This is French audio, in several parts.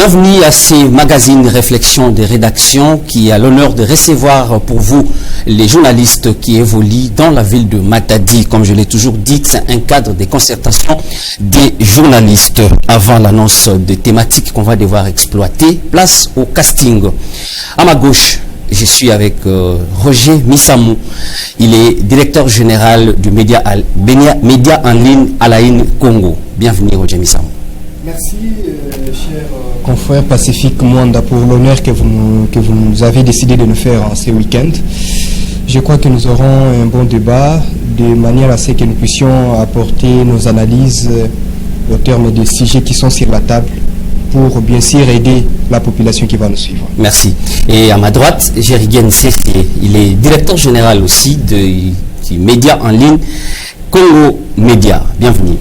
Bienvenue à ces magazines Réflexion des rédactions qui a l'honneur de recevoir pour vous les journalistes qui évoluent dans la ville de Matadi. Comme je l'ai toujours dit, c'est un cadre de concertation des journalistes. Avant l'annonce des thématiques qu'on va devoir exploiter, place au casting. À ma gauche, je suis avec Roger Missamou. Il est directeur général du média en ligne Alain Congo. Bienvenue Roger Missamou. Merci, cher confrère Pacifique Mwanda, pour l'honneur que vous avez décidé de nous faire en ce week-end. Je crois que nous aurons un bon débat, de manière à ce que nous puissions apporter nos analyses au terme des sujets qui sont sur la table pour bien sûr aider la population qui va nous suivre. Merci. Et à ma droite, Jériguen Sefé. Il est directeur général aussi du média en ligne Congo Média. Bienvenue.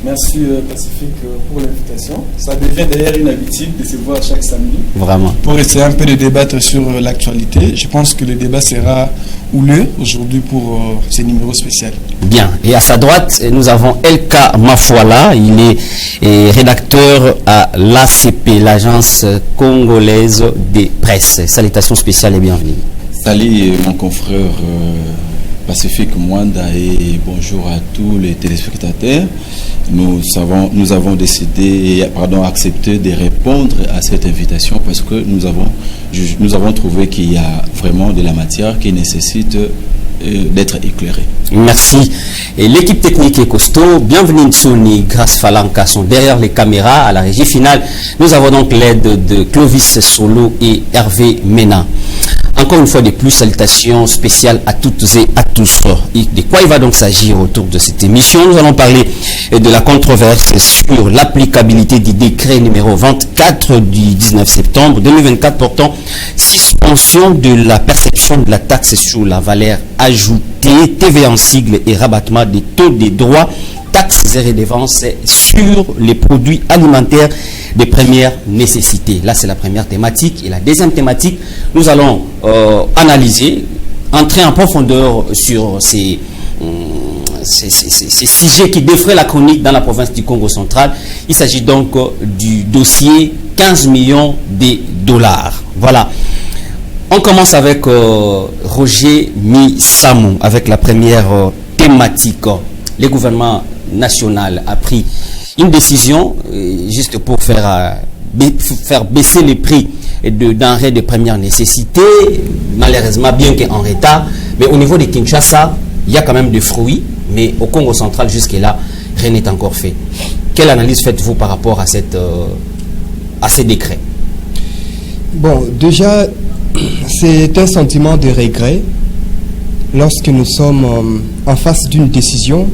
Merci Pacifique pour l'invitation. Ça devient d'ailleurs une habitude de se voir chaque samedi. Vraiment. Pour essayer un peu de débattre sur l'actualité. Je pense que le débat sera houleux aujourd'hui pour ce numéro spécial. Bien. Et à sa droite, nous avons Elka Mafouala. Il est rédacteur à l'ACP, l'agence congolaise des presses. Salutations spéciales et bienvenue. Salut mon confrère Pacifique Mwanda et bonjour à tous les téléspectateurs. Nous avons accepté de répondre à cette invitation parce que nous avons trouvé qu'il y a vraiment de la matière qui nécessite d'être éclairée. Merci. Et l'équipe technique est costaud. Bienvenue Tsoni, Grâce Falanka sont derrière les caméras. À la régie finale, nous avons donc l'aide de Clovis Solo et Hervé Mena. Encore une fois de plus, salutations spéciales à toutes et à tous. De quoi il va donc s'agir autour de cette émission? Nous allons parler de la controverse sur l'applicabilité du décret numéro 24 du 19 septembre 2024 portant suspension de la perception de la taxe sur la valeur ajoutée, TVA en sigle et rabattement des taux des droits, taxes et redevances sur les produits alimentaires de première nécessité. Là, c'est la première thématique. Et la deuxième thématique, nous allons analyser, entrer en profondeur sur ces sujets qui défraient la chronique dans la province du Congo central. Il s'agit donc du dossier 15 millions de dollars. Voilà. On commence avec Roger Missamou, avec la première thématique. Le gouvernement national a pris une décision juste pour faire baisser les prix de denrées de première nécessité, malheureusement bien qu'en retard, mais au niveau de Kinshasa, il y a quand même des fruits, mais au Congo central jusque-là, rien n'est encore fait. Quelle analyse faites-vous par rapport à ces décrets? Bon, déjà, c'est un sentiment de regret lorsque nous sommes en face d'une décision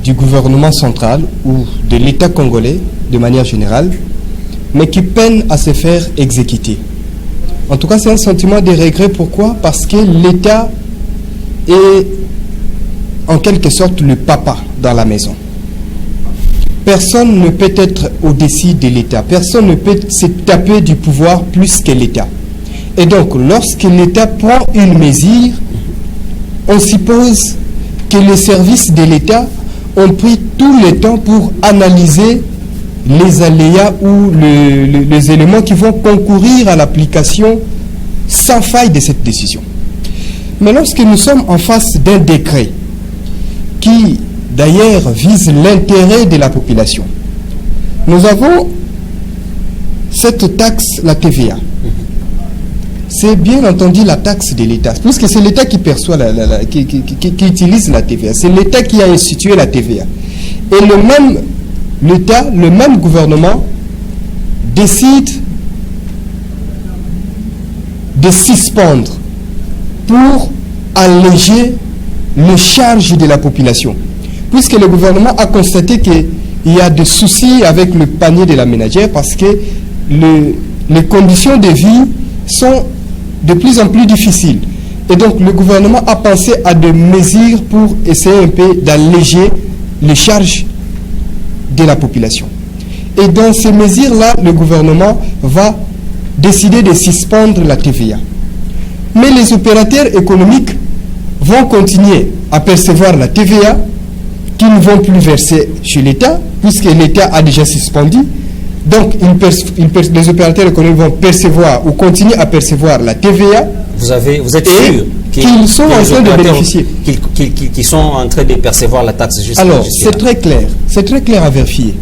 du gouvernement central ou de l'État congolais de manière générale, mais qui peine à se faire exécuter. En tout cas, c'est un sentiment de regret. Pourquoi? Parce que l'État est en quelque sorte le papa dans la maison. Personne ne peut être au-dessus de l'État. Personne ne peut se taper du pouvoir plus que l'État. Et donc, lorsque l'État prend une mesure, on suppose que les services de l'État ont pris tout le temps pour analyser les aléas ou les éléments qui vont concourir à l'application sans faille de cette décision. Mais lorsque nous sommes en face d'un décret qui d'ailleurs vise l'intérêt de la population, nous avons cette taxe, la TVA. C'est bien entendu la taxe de l'État, puisque c'est l'État qui perçoit, qui utilise la TVA. C'est l'État qui a institué la TVA. Et le même l'État, le même gouvernement décide de suspendre pour alléger les charges de la population. Puisque le gouvernement a constaté qu'il y a des soucis avec le panier de la ménagère parce que les conditions de vie sont de plus en plus difficiles. Et donc le gouvernement a pensé à des mesures pour essayer un peu d'alléger les charges de la population. Et dans ces mesures-là, le gouvernement va décider de suspendre la TVA. Mais les opérateurs économiques vont continuer à percevoir la TVA qu'ils ne vont plus verser chez l'État, puisque l'État a déjà suspendu. Donc, les opérateurs économiques vont percevoir ou continuer à percevoir la TVA. Vous êtes sûr qu'ils sont en train de bénéficier. Qu'ils sont en train de percevoir la taxe jusqu'à Alors, c'est très clair. C'est très clair à vérifier.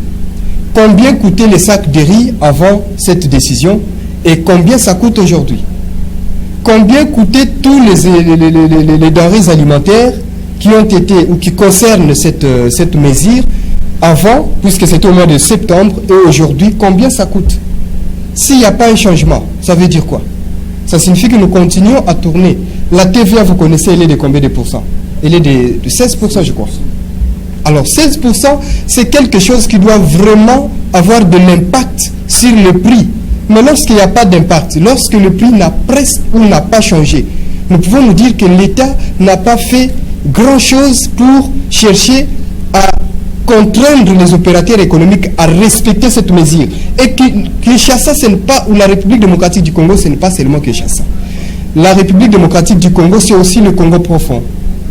Combien coûtaient les sacs de riz avant cette décision et combien ça coûte aujourd'hui? Combien coûtaient tous les denrées alimentaires qui ont été ou qui concernent cette mesure avant, puisque c'était au mois de septembre, et aujourd'hui, combien ça coûte? S'il n'y a pas un changement, ça veut dire quoi? Ça signifie que nous continuons à tourner. La TVA, vous connaissez, elle est de combien de pourcents? Elle est de 16%, je crois. Alors, 16%, c'est quelque chose qui doit vraiment avoir de l'impact sur le prix. Mais lorsqu'il n'y a pas d'impact, lorsque le prix n'a presque ou n'a pas changé, nous pouvons nous dire que l'État n'a pas fait grand-chose pour chercher à contraindre les opérateurs économiques à respecter cette mesure. Et que Kinshasa, ce n'est pas, ou la République démocratique du Congo, ce n'est pas seulement Kinshasa. La République démocratique du Congo, c'est aussi le Congo profond.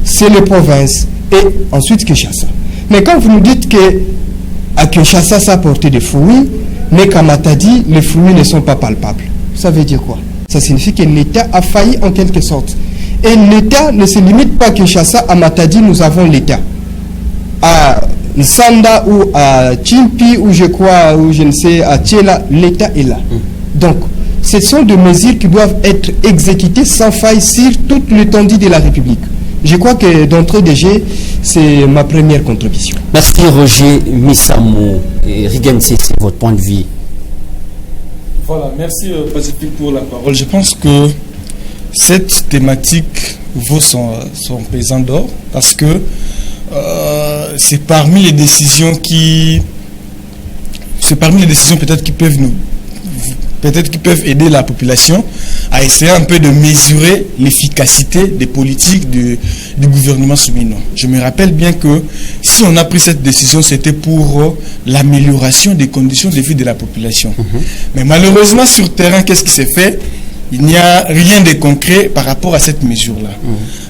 C'est les provinces. Et ensuite Kinshasa. Mais quand vous nous dites qu'à Kinshasa, ça a porté des fruits, mais qu'à Matadi, les fruits ne sont pas palpables. Ça veut dire quoi? Ça signifie que l'État a failli en quelque sorte. Et l'État ne se limite pas à Kinshasa. À Matadi, nous avons l'État. À Nsanda ou à Chimpi ou je crois, ou je ne sais, à Tchela, l'État est là. Donc, ce sont des mesures qui doivent être exécutées sans faille sur toute l'étendue de la République. Je crois que d'entrée de jeu, c'est ma première contribution. Merci Roger Missamou. Et Rigensi, c'est votre point de vue. Voilà, merci Pacifique pour la parole. Je pense que cette thématique vaut son pesant d'or parce que c'est parmi les décisions peut-être qui peuvent aider la population à essayer un peu de mesurer l'efficacité des politiques du gouvernement souverain. Je me rappelle bien que si on a pris cette décision, c'était pour l'amélioration des conditions de vie de la population. Mais malheureusement, sur le terrain, qu'est-ce qui s'est fait? Il n'y a rien de concret par rapport à cette mesure-là.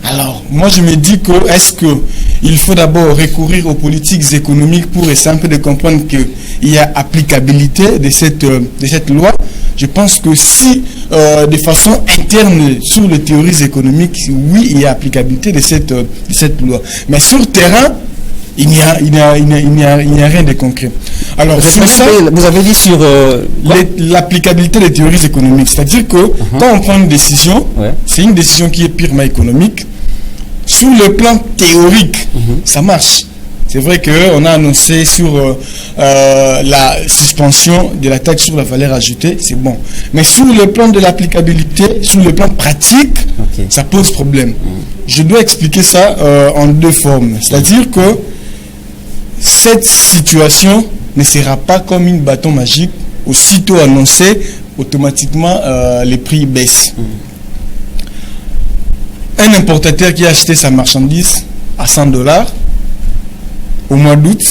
Alors, moi, je me dis que est-ce qu'il faut d'abord recourir aux politiques économiques pour essayer un peu de comprendre qu'il y a applicabilité de cette loi? Je pense que si, de façon interne, sur les théories économiques, oui, il y a applicabilité de cette loi. Mais sur le terrain, il n'y a rien de concret. Alors, vous avez dit sur l'applicabilité des théories économiques. C'est-à-dire que quand on prend une décision, c'est une décision qui est purement économique. Sur le plan théorique, ça marche. C'est vrai qu'on a annoncé sur la suspension de la taxe sur la valeur ajoutée, c'est bon. Mais sur le plan de l'applicabilité, sur le plan pratique, ça pose problème. Je dois expliquer ça en deux formes. C'est-à-dire que cette situation ne sera pas comme une bâton magique. Aussitôt annoncé, automatiquement les prix baissent. Un importateur qui a acheté sa marchandise à $100 au mois d'août,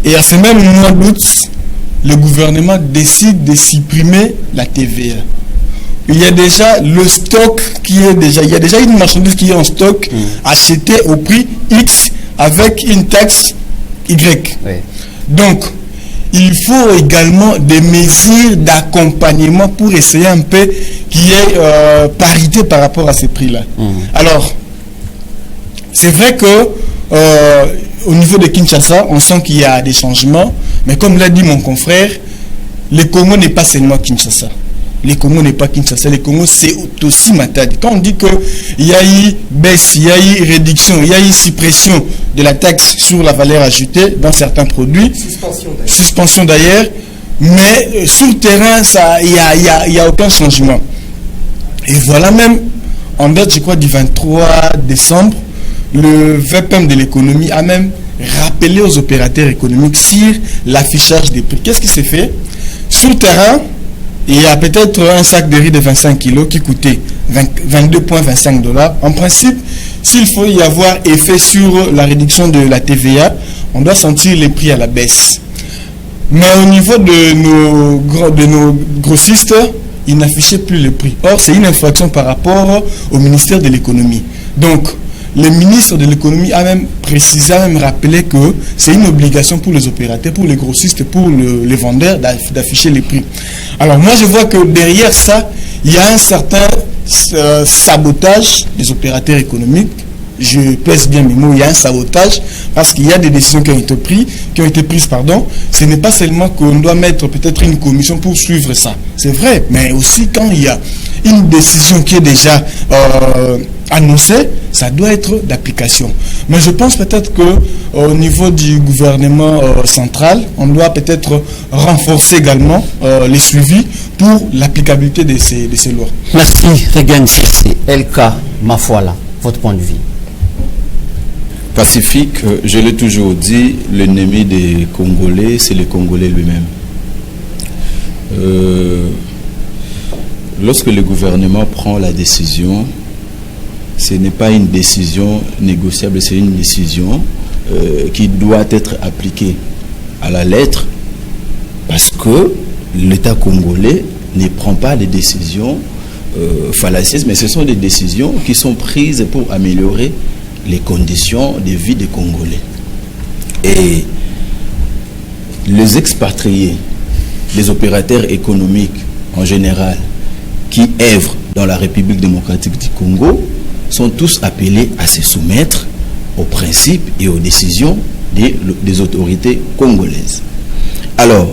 et à ce même mois d'août, le gouvernement décide de supprimer la TVA. Il y a déjà le stock il y a déjà une marchandise qui est en stock achetée au prix X avec une taxe Y. Donc, il faut également des mesures d'accompagnement pour essayer un peu qu'il y ait parité par rapport à ces prix-là. Alors, c'est vrai que au niveau de Kinshasa, on sent qu'il y a des changements, mais comme l'a dit mon confrère, le Congo n'est pas seulement Kinshasa. Le Congo n'est pas Kinshasa, le Congo c'est aussi Matadi. Quand on dit qu'il y a eu baisse, il y a eu réduction, il y a eu suppression de la taxe sur la valeur ajoutée dans certains produits, suspension d'ailleurs, mais sur le terrain, il n'y a aucun changement. Et voilà même, en date, je crois, du 23 décembre, le VPM de l'économie a même rappelé aux opérateurs économiques sur l'affichage des prix. Qu'est-ce qui s'est fait? Sur le terrain, il y a peut-être un sac de riz de 25 kg qui coûtait 22,25 $. En principe, s'il faut y avoir effet sur la réduction de la TVA, on doit sentir les prix à la baisse. Mais au niveau de nos grossistes, ils n'affichaient plus le prix. Or, c'est une infraction par rapport au ministère de l'économie. Donc, le ministre de l'économie a même précisé, a même rappelé que c'est une obligation pour les opérateurs, pour les grossistes, pour les vendeurs d'afficher les prix. Alors moi je vois que derrière ça, il y a un certain sabotage des opérateurs économiques. Je pèse bien mes mots, il y a un sabotage parce qu'il y a des décisions qui ont été prises. Ce n'est pas seulement qu'on doit mettre peut-être une commission pour suivre ça. C'est vrai, mais aussi quand il y a une décision qui est déjà annoncée, ça doit être d'application. Mais je pense peut-être qu'au niveau du gouvernement central, on doit peut-être renforcer également les suivis pour l'applicabilité de ces lois. Merci, Regan Sissé. LK Mafuala, votre point de vue. Pacifique, je l'ai toujours dit, l'ennemi des Congolais, c'est le Congolais lui-même. Lorsque le gouvernement prend la décision, ce n'est pas une décision négociable, c'est une décision qui doit être appliquée à la lettre, parce que l'État congolais ne prend pas des décisions fallacieuses, mais ce sont des décisions qui sont prises pour améliorer les conditions de vie des Congolais. Et les expatriés, les opérateurs économiques en général, qui œuvrent dans la République démocratique du Congo, sont tous appelés à se soumettre aux principes et aux décisions des autorités congolaises. Alors,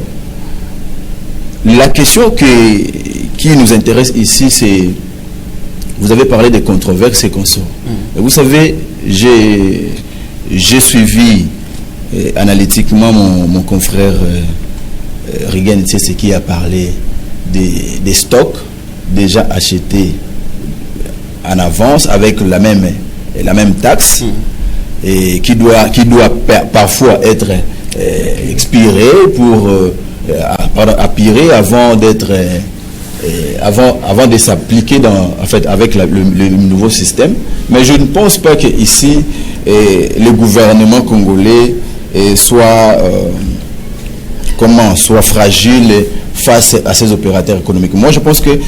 la question qui nous intéresse ici, c'est, vous avez parlé des controverses et consorts. Vous savez, j'ai suivi analytiquement mon confrère Regan Sissé qui a parlé des stocks déjà achetés en avance avec la même taxe et qui doit parfois être expiré pour appirer avant d'être avant de s'appliquer avec le nouveau système. Mais je ne pense pas que ici le gouvernement congolais soit fragile face à ces opérateurs économiques. Moi, je pense que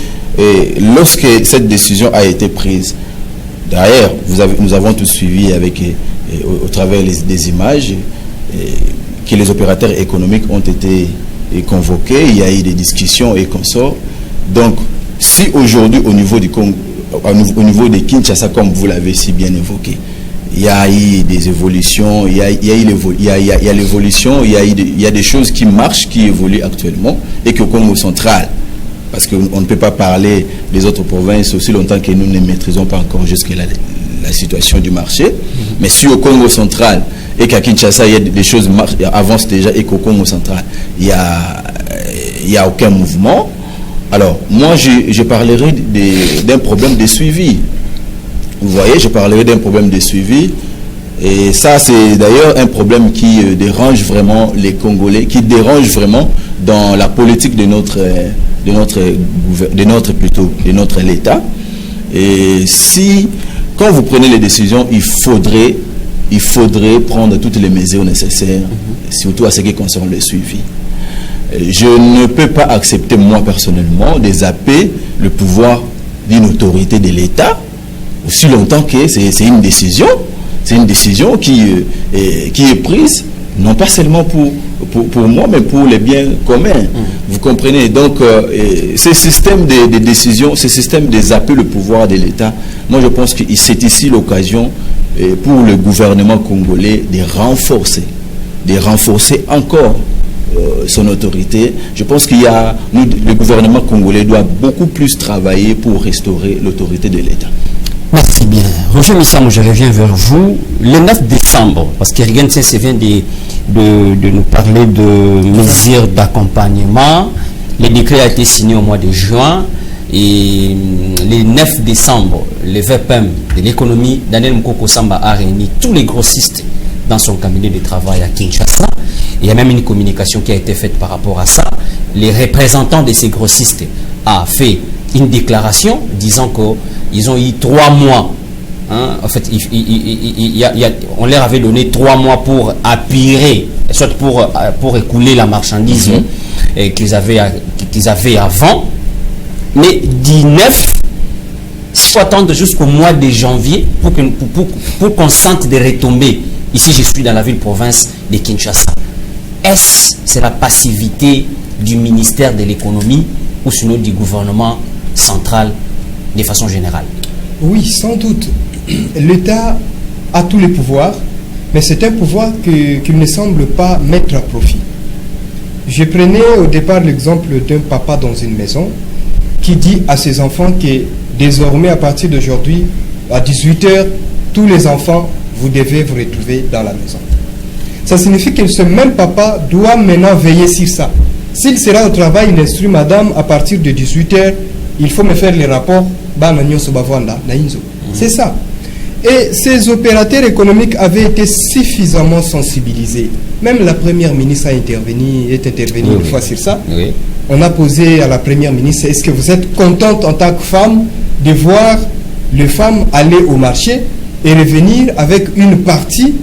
lorsque cette décision a été prise, d'ailleurs, nous avons tous suivi au travers des images que les opérateurs économiques ont été convoqués, il y a eu des discussions et consorts. Donc, si aujourd'hui, au niveau du Congo, au niveau de Kinshasa, comme vous l'avez si bien évoqué, il y a eu des évolutions, il y a l'évolution, il y a des choses qui marchent, qui évoluent actuellement, et qu'au Congo central, parce qu'on ne peut pas parler des autres provinces aussi longtemps que nous ne maîtrisons pas encore jusqu'à la situation du marché, mais si au Congo central et qu'à Kinshasa, il y a des choses avancent déjà, et qu'au Congo central, il n'y a aucun mouvement. Alors, moi, je parlerai d'un problème de suivi. Vous voyez, je parlerai d'un problème de suivi. Et ça, c'est d'ailleurs un problème qui dérange vraiment les Congolais, qui dérange vraiment dans la politique de notre l'État. Et si, quand vous prenez les décisions, il faudrait prendre toutes les mesures nécessaires, surtout à ce qui concerne le suivi. Je ne peux pas accepter, moi personnellement, de zapper le pouvoir d'une autorité de l'État aussi longtemps que c'est une décision. C'est une décision qui est prise, non pas seulement pour moi, mais pour les biens communs. Vous comprenez? Donc, ce système de décision, ce système de zapper le pouvoir de l'État, moi je pense que c'est ici l'occasion pour le gouvernement congolais de renforcer encore son autorité. Je pense le gouvernement congolais doit beaucoup plus travailler pour restaurer l'autorité de l'État. Merci bien. Roger Missamo, je reviens vers vous. Le 9 décembre, parce que Regan Sissé vient de nous parler de mesures d'accompagnement. Le décret a été signé au mois de juin. Et le 9 décembre, le VPM de l'économie, Daniel Mukoko Samba, a réuni tous les grossistes dans son cabinet de travail à Kinshasa. Il y a même une communication qui a été faite par rapport à ça. Les représentants de ces grossistes ont fait une déclaration disant qu'ils ont eu 3 mois. En fait, on leur avait donné 3 mois pour appuyer, soit pour écouler la marchandise qu'ils avaient avant. Mais 19, S'il faut attendre jusqu'au mois de janvier pour qu'on sente des retombées, ici je suis dans la ville-province de Kinshasa, est-ce c'est la passivité du ministère de l'économie ou sinon du gouvernement central de façon générale? Oui, sans doute. L'État a tous les pouvoirs, mais c'est un pouvoir qu'il ne semble pas mettre à profit. Je prenais au départ l'exemple d'un papa dans une maison qui dit à ses enfants que désormais, à partir d'aujourd'hui, à 18h, tous les enfants, vous devez vous retrouver dans la maison. Ça signifie que ce même papa doit maintenant veiller sur ça. S'il sera au travail, il instruit madame, à partir de 18h, il faut me faire les rapports. C'est ça. Et ces opérateurs économiques avaient été suffisamment sensibilisés. Même la première ministre est intervenue une fois sur ça. Oui. On a posé à la première ministre, est-ce que vous êtes contente en tant que femme de voir les femmes aller au marché et revenir avec une partie,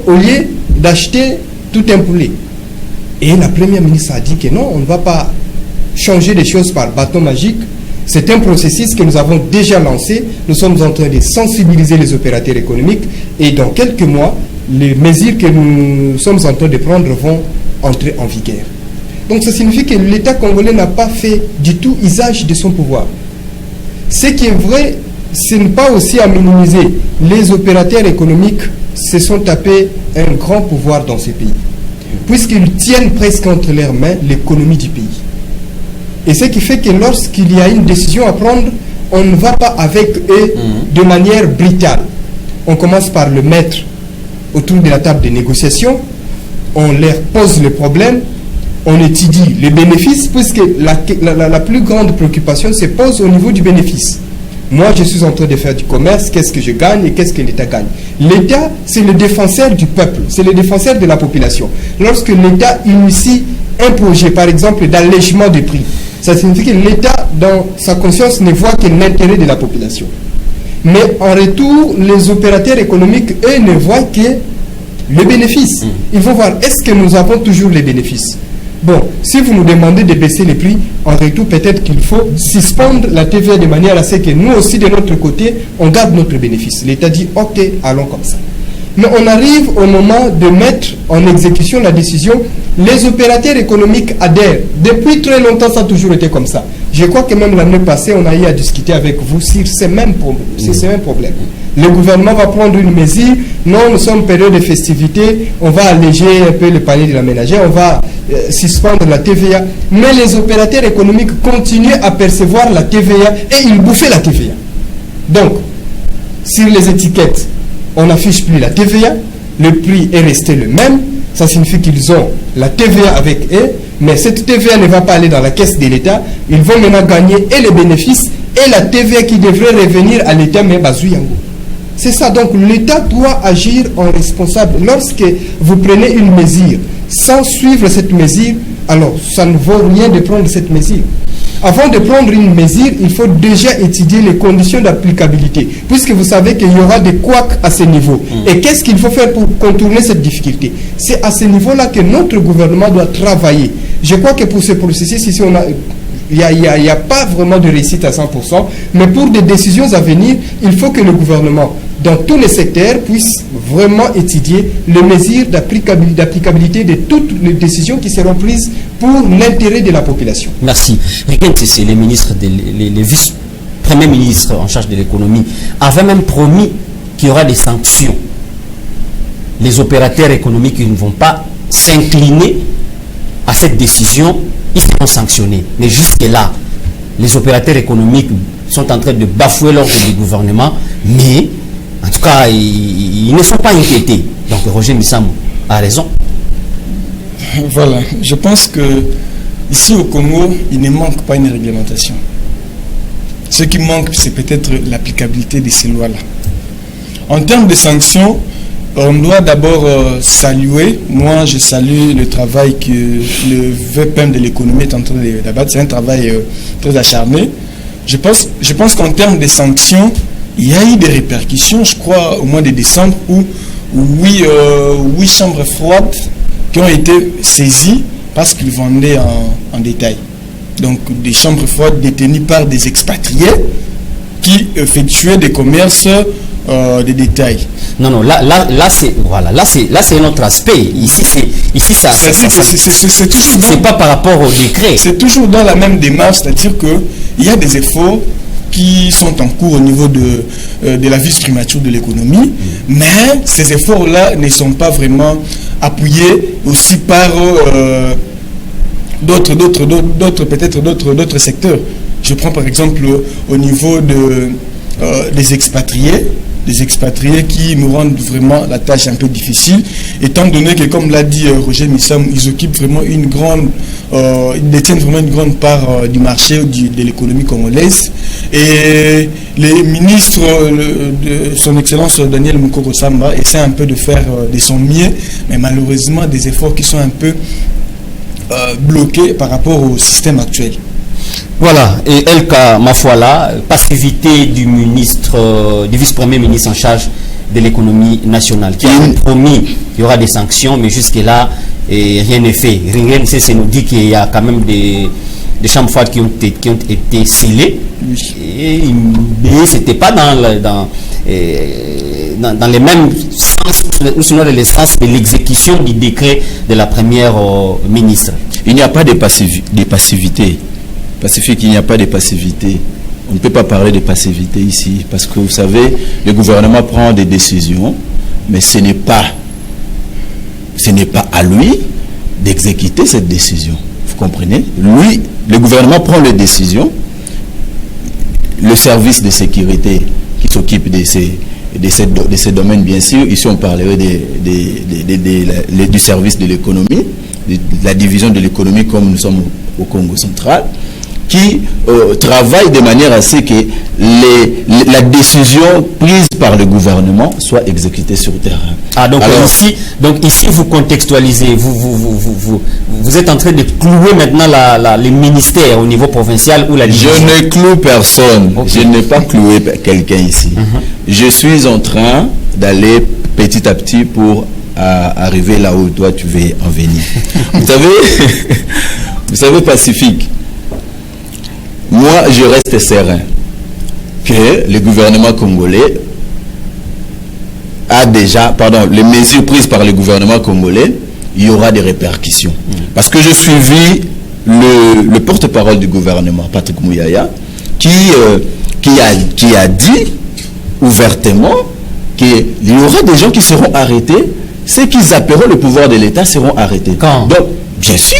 au lieu d'acheter tout un poulet? Et la première ministre a dit que non, on ne va pas changer les choses par bâton magique. C'est un processus que nous avons déjà lancé. Nous sommes en train de sensibiliser les opérateurs économiques et dans quelques mois, les mesures que nous sommes en train de prendre vont entrer en vigueur. Donc ça signifie que l'État congolais n'a pas fait du tout usage de son pouvoir. Ce qui est vrai, ce n'est pas aussi à minimiser. Les opérateurs économiques se sont tapés un grand pouvoir dans ce pays, puisqu'ils tiennent presque entre leurs mains l'économie du pays. Et ce qui fait que lorsqu'il y a une décision à prendre, on ne va pas avec eux de manière brutale. On commence par le mettre autour de la table de négociation, on leur pose le problème, on étudie les bénéfices, puisque la plus grande préoccupation se pose au niveau du bénéfice. Moi, je suis en train de faire du commerce, qu'est-ce que je gagne et qu'est-ce que l'État gagne? L'État, c'est le défenseur du peuple, c'est le défenseur de la population. Lorsque l'État initie un projet, par exemple, d'allègement des prix, ça signifie que l'État, dans sa conscience, ne voit que l'intérêt de la population. Mais en retour, les opérateurs économiques, eux, ne voient que le bénéfice. Ils vont voir, est-ce que nous avons toujours les bénéfices? Bon, si vous nous demandez de baisser les prix, en retour, peut-être qu'il faut suspendre la TVA de manière à ce que nous aussi, de notre côté, on garde notre bénéfice. L'État dit, ok, allons comme ça. Mais on arrive au moment de mettre en exécution la décision. Les opérateurs économiques adhèrent. Depuis très longtemps, ça a toujours été comme ça. Je crois que même l'année passée, on a eu à discuter avec vous sur ces mêmes problèmes. Le gouvernement va prendre une mesure. Non, nous sommes en période de festivités. On va alléger un peu le panier de la ménagère. On va suspendre la TVA. Mais les opérateurs économiques continuent à percevoir la TVA et ils bouffaient la TVA. Donc, sur les étiquettes, on n'affiche plus la TVA. Le prix est resté le même. Ça signifie qu'ils ont la TVA avec eux, mais cette TVA ne va pas aller dans la caisse de l'État. Ils vont maintenant gagner et les bénéfices et la TVA qui devrait revenir à l'État, mais Bazouyango. C'est ça, donc l'État doit agir en responsable. Lorsque vous prenez une mesure sans suivre cette mesure, alors ça ne vaut rien de prendre cette mesure. Avant de prendre une mesure, il faut déjà étudier les conditions d'applicabilité, puisque vous savez qu'il y aura des couacs à ce niveau. Et qu'est-ce qu'il faut faire pour contourner cette difficulté? C'est à ce niveau-là que notre gouvernement doit travailler. Je crois que pour ce processus, ici, il n'y a pas vraiment de réussite à 100%, mais pour des décisions à venir, il faut que le gouvernement, dans tous les secteurs, puisse vraiment étudier les mesures d'applicabilité de toutes les décisions qui seront prises pour l'intérêt de la population. Merci. Rien que c'est les ministres, les vice-premiers ministres en charge de l'économie avaient même promis qu'il y aura des sanctions. Les opérateurs économiques qui ne vont pas s'incliner à cette décision, ils seront sanctionnés. Mais jusque-là, les opérateurs économiques sont en train de bafouer l'ordre du gouvernement, mais en tout cas, ils ne sont pas inquiétés. Donc Roger Missamou a raison. Voilà, je pense que ici au Congo, il ne manque pas une réglementation. Ce qui manque, c'est peut-être l'applicabilité de ces lois-là. En termes de sanctions, on doit d'abord saluer, moi je salue le travail que le VPM de l'économie est en train d'abattre, c'est un travail très acharné. Je pense qu'en termes de sanctions, il y a eu des répercussions, je crois, au mois de décembre, où 8 chambres froides qui ont été saisies parce qu'ils vendaient en détail. Donc des chambres froides détenues par des expatriés qui effectuaient des commerces de détail. Non, là c'est voilà, là c'est un autre aspect. Ici ça c'est toujours c'est pas par rapport au décret. C'est toujours dans la même démarche, c'est-à-dire que il y a des efforts qui sont en cours au niveau de la vie structurelle de l'économie, mais ces efforts-là ne sont pas vraiment appuyés aussi par d'autres secteurs. Je prends par exemple au niveau des expatriés qui nous rendent vraiment la tâche un peu difficile, étant donné que, comme l'a dit Roger Missam, ils occupent vraiment ils détiennent vraiment une grande part du marché de l'économie congolaise. Et les ministres de son Excellence Daniel Mukoko Samba essaient un peu de faire de son mieux, mais malheureusement des efforts qui sont un peu bloqués par rapport au système actuel. Voilà, et Elka Mafuala, passivité du ministre, du vice-premier ministre en charge de l'économie nationale, qui a promis qu'il y aura des sanctions, mais jusque-là, rien n'est fait. Rien ne sait, nous dit qu'il y a quand même des chambres froides qui ont été scellées, et c'était pas dans les mêmes sens, sinon dans les sens de l'exécution du décret de la première ministre. Il n'y a pas de passivité. Pacifique, il n'y a pas de passivité. On ne peut pas parler de passivité ici, parce que vous savez, le gouvernement prend des décisions, mais ce n'est pas à lui d'exécuter cette décision. Vous comprenez? Lui, le gouvernement prend les décisions, le service de sécurité qui s'occupe de ces domaines, bien sûr, ici on parlerait du service de l'économie, de la division de l'économie comme nous sommes au Congo central, qui travaille de manière à ce que la décision prise par le gouvernement soit exécutée sur le terrain. Donc ici vous contextualisez, vous êtes en train de clouer maintenant les ministères au niveau provincial ou la division. Je ne cloue personne, okay. Je n'ai pas cloué quelqu'un ici. Je suis en train d'aller petit à petit pour arriver là où toi tu veux en venir. Vous savez, Pacifique, moi, je reste serein que le gouvernement congolais a déjà, les mesures prises par le gouvernement congolais, il y aura des répercussions. Parce que j'ai suivi le porte-parole du gouvernement, Patrick Mouyaya, qui a dit ouvertement qu'il y aura des gens qui seront arrêtés, ceux qui appelleront le pouvoir de l'État seront arrêtés. Quand? Donc, bien sûr,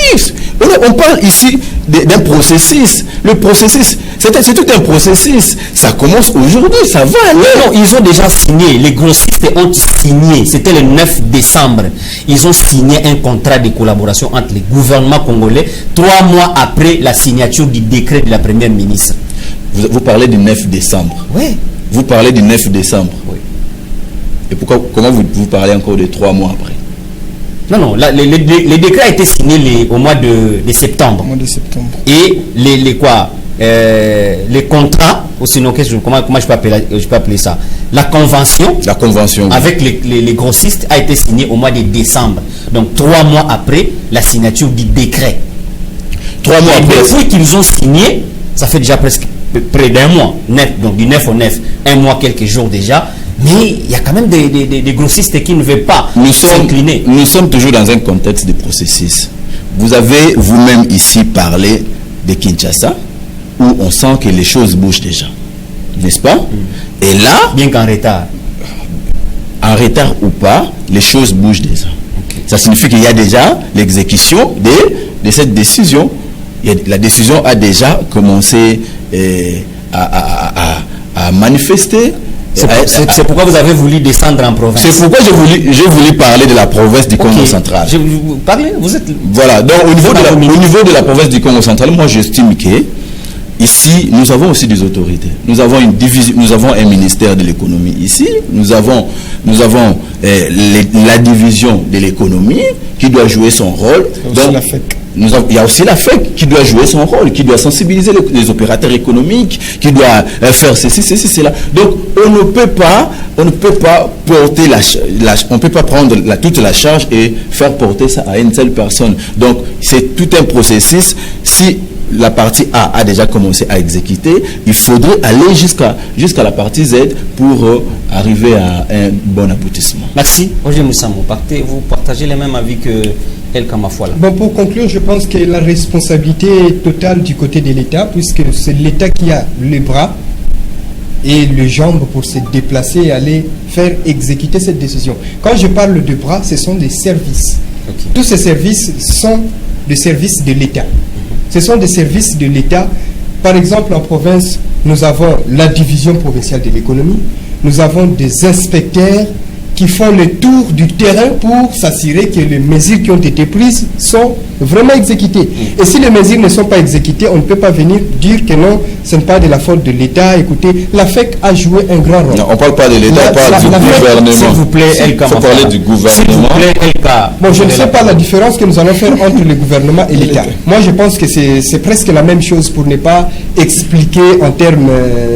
on parle ici d'un processus. Le processus, c'est tout un processus. Ça commence aujourd'hui, ça va aller. Non, ils ont déjà signé. Les grossistes ont signé. C'était le 9 décembre. Ils ont signé un contrat de collaboration entre le gouvernement congolais 3 mois après la signature du décret de la première ministre. Vous parlez du 9 décembre. Oui. Vous parlez du 9 décembre. Oui. Et comment vous parlez encore de 3 mois après? Non, le décret a été signé au mois de septembre. Au mois de septembre. Et les contrats, ou sinon, comment je peux appeler ça? La convention avec les grossistes a été signée au mois de décembre. Donc 3 mois après la signature du décret. 3 mois après. Depuis qu'ils ont signé, ça fait déjà presque près d'un mois. Donc du 9 au 9, un mois, quelques jours déjà. Mais il y a quand même des grossistes qui ne veulent pas s'incliner. Nous sommes toujours dans un contexte de processus. Vous avez vous-même ici parlé de Kinshasa, où on sent que les choses bougent déjà. N'est-ce pas? Et là... Bien qu'en retard. En retard ou pas, les choses bougent déjà. Okay. Ça signifie qu'il y a déjà l'exécution de cette décision. La décision a déjà commencé à manifester. C'est pourquoi vous avez voulu descendre en province. C'est pourquoi j'ai voulu parler de la province du Congo central. Vous êtes... Voilà, donc au niveau de la province du Congo central, moi j'estime que ici, nous avons aussi des autorités. Nous avons une division, nous avons un ministère de l'économie ici. Nous avons la division de l'économie qui doit jouer son rôle. Donc, la FEC. Il y a aussi la FEC qui doit jouer son rôle, qui doit sensibiliser les opérateurs économiques, qui doit faire ceci, cela. Donc, on ne peut pas porter on peut pas prendre toute la charge et faire porter ça à une seule personne. Donc, c'est tout un processus. Si la partie A a déjà commencé à exécuter, il faudrait aller jusqu'à la partie Z pour arriver à un bon aboutissement. Merci. Roger Moussa, vous partagez les mêmes avis que El Kamafoala. Bon, pour conclure, je pense que la responsabilité est totale du côté de l'État, puisque c'est l'État qui a les bras et les jambes pour se déplacer et aller faire exécuter cette décision. Quand je parle de bras, ce sont des services. Okay. Tous ces services sont des services de l'État. Ce sont des services de l'État. Par exemple, en province, nous avons la division provinciale de l'économie, nous avons des inspecteurs qui font le tour du terrain pour s'assurer que les mesures qui ont été prises sont vraiment exécutées. Et si les mesures ne sont pas exécutées, on ne peut pas venir dire que non, ce n'est pas de la faute de l'État. Écoutez, la FEC a joué un grand rôle. Non, on ne parle pas de l'État, on parle du gouvernement. S'il vous plaît, El Kamafoala. Il faut parler du gouvernement. Bon, je ne sais pas la différence que nous allons faire entre le gouvernement et l'État. Moi, je pense que c'est presque la même chose pour ne pas expliquer en termes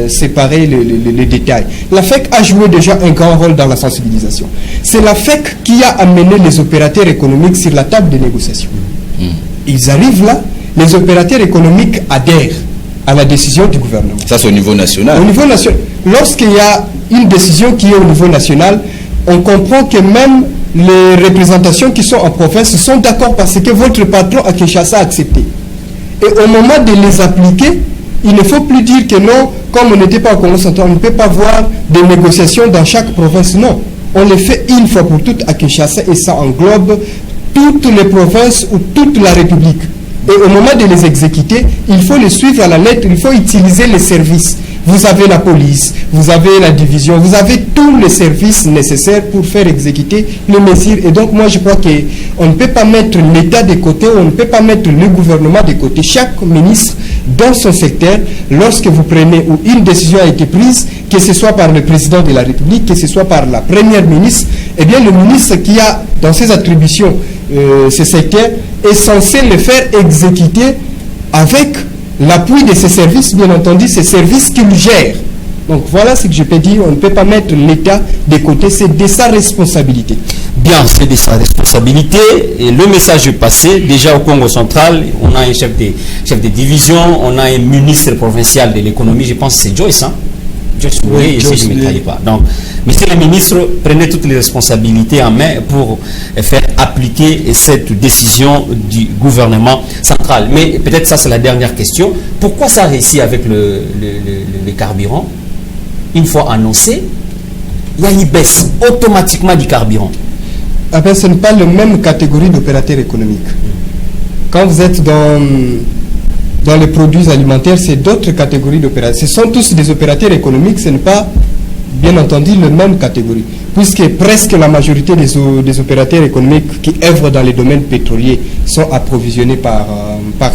séparés les détails. La FEC a joué déjà un grand rôle dans la sensibilisation. C'est la FEC qui a amené les opérateurs économiques sur la table de négociation. Ils arrivent là, les opérateurs économiques adhèrent à la décision du gouvernement. Ça, c'est au niveau national. Au niveau national. Lorsqu'il y a une décision qui est au niveau national, on comprend que même les représentations qui sont en province sont d'accord parce que votre patron à Kinshasa a accepté. Et au moment de les appliquer, il ne faut plus dire que non, comme on n'était pas au Congo central, on ne peut pas voir des négociations dans chaque province. Non. On les fait une fois pour toutes à Kinshasa et ça englobe toutes les provinces ou toute la République. Et au moment de les exécuter, il faut les suivre à la lettre, il faut utiliser les services. Vous avez la police, vous avez la division, vous avez tous les services nécessaires pour faire exécuter les mesures. Et donc moi je crois qu'on ne peut pas mettre l'État de côté, on ne peut pas mettre le gouvernement de côté. Chaque ministre dans son secteur, lorsque vous prenez ou une décision a été prise, que ce soit par le président de la République, que ce soit par la première ministre, eh bien le ministre qui a dans ses attributions ce secteur est censé le faire exécuter avec l'appui de ces services, bien entendu, ces services qu'il gère. Donc voilà ce que je peux dire, on ne peut pas mettre l'État de côté, c'est de sa responsabilité. Bien, c'est de sa responsabilité. Et le message est passé. Déjà au Congo central, on a un chef de division, on a un ministre provincial de l'économie, je pense que c'est Joyce, hein? Joyce, oui, si je ne me trahis pas. Donc, monsieur le ministre, prenez toutes les responsabilités en main pour faire appliquer cette décision du gouvernement central. Mais peut-être ça, c'est la dernière question. Pourquoi ça réussit avec le carburant? Une fois annoncé, il y a une baisse automatiquement du carburant. Ah ben, ce n'est pas la même catégorie d'opérateurs économiques. Quand vous êtes dans les produits alimentaires, c'est d'autres catégories d'opérateurs. Ce sont tous des opérateurs économiques, ce n'est pas, bien entendu, la même catégorie. Puisque presque la majorité des opérateurs économiques qui œuvrent dans les domaines pétroliers sont approvisionnés par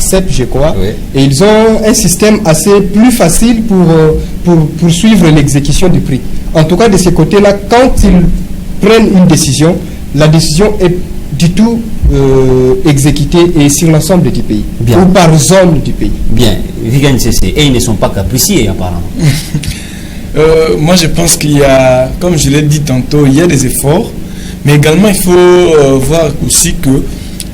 CEP, je crois. Oui. Et ils ont un système assez plus facile pour suivre l'exécution du prix. En tout cas, de ce côté-là, quand ils prennent une décision, la décision est du tout exécutée et sur l'ensemble du pays. Bien. Ou par zone du pays. Bien. Et ils ne sont pas capricieux, apparemment. Moi, je pense qu'il y a, comme je l'ai dit tantôt, il y a des efforts, mais également il faut voir aussi que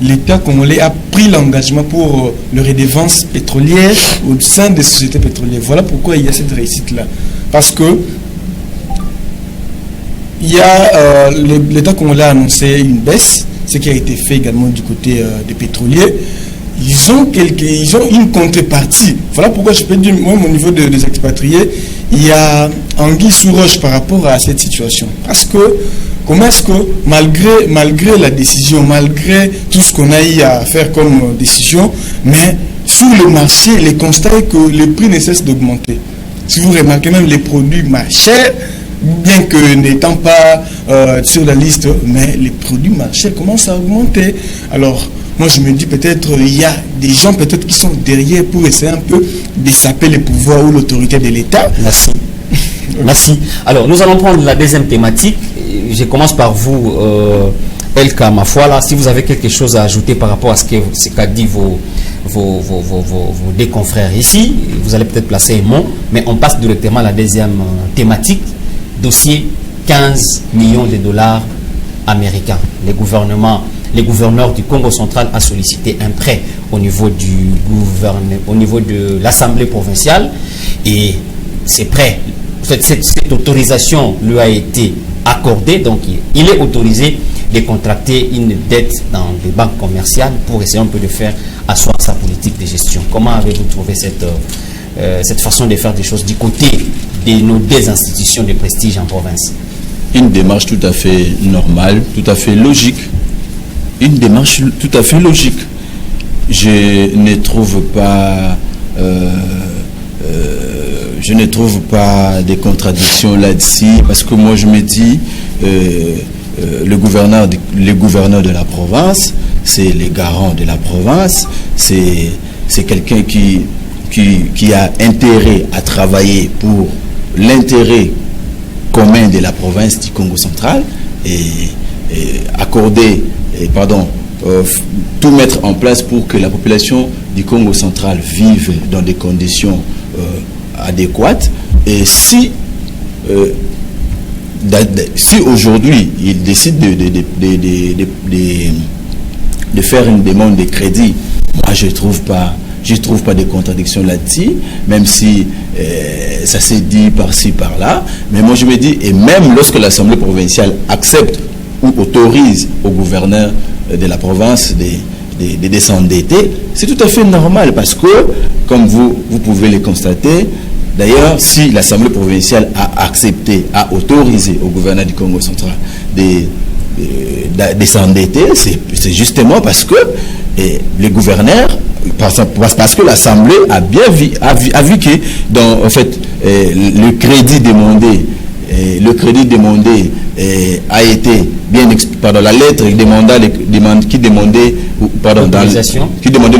l'État congolais a pris l'engagement pour les redevances pétrolières au sein des sociétés pétrolières. Voilà pourquoi il y a cette réussite-là. Parce que l'État congolais a annoncé une baisse, ce qui a été fait également du côté des pétroliers. Ils ont une contrepartie. Voilà pourquoi je peux dire, moi, au niveau des expatriés, il y a anguille sous roche par rapport à cette situation. Parce que, comment est-ce que, malgré la décision, malgré tout ce qu'on a eu à faire comme décision, mais sur le marché, les constats est que les prix ne cessent d'augmenter. Si vous remarquez, même les produits marchés, bien que n'étant pas sur la liste, mais les produits marchés commencent à augmenter. Alors, moi, je me dis peut-être il y a des gens peut-être qui sont derrière pour essayer un peu de saper les pouvoirs ou l'autorité de l'État. Merci. Merci. Alors, nous allons prendre la deuxième thématique. Je commence par vous, El Kamafoala. Si vous avez quelque chose à ajouter par rapport à ce qu'a dit vos deux confrères ici, vous allez peut-être placer un mot, mais on passe directement à la deuxième thématique. Dossier 15 millions de dollars américains. Le gouvernement le gouverneur du Congo central a sollicité un prêt au niveau de l'Assemblée provinciale, et ces prêts, cette autorisation lui a été accordée, donc il est autorisé de contracter une dette dans des banques commerciales pour essayer un peu de faire asseoir sa politique de gestion. Comment avez-vous trouvé cette façon de faire des choses du côté de nos deux institutions de prestige en province? Une démarche tout à fait normale, tout à fait logique. Une démarche tout à fait logique. Je ne trouve pas des contradictions là-dessus, parce que moi je me dis le gouverneur de la province, c'est les garants de la province, c'est quelqu'un qui a intérêt à travailler pour l'intérêt commun de la province du Congo central et tout mettre en place pour que la population du Congo central vive dans des conditions adéquates. Et si aujourd'hui il décide de faire une demande de crédit, moi je trouve pas de contradiction là-dessus, même si ça s'est dit par-ci par-là. Mais moi je me dis, et même lorsque l'Assemblée provinciale accepte ou autorise au gouverneur de la province de s'endetter, c'est tout à fait normal, parce que, comme vous pouvez le constater, d'ailleurs, si l'Assemblée provinciale a accepté, a autorisé au gouverneur du Congo central de s'endetter, c'est justement parce que le gouverneur, parce que l'Assemblée a bien vu que dans, en fait, le crédit demandé a été bien la lettre qui demandait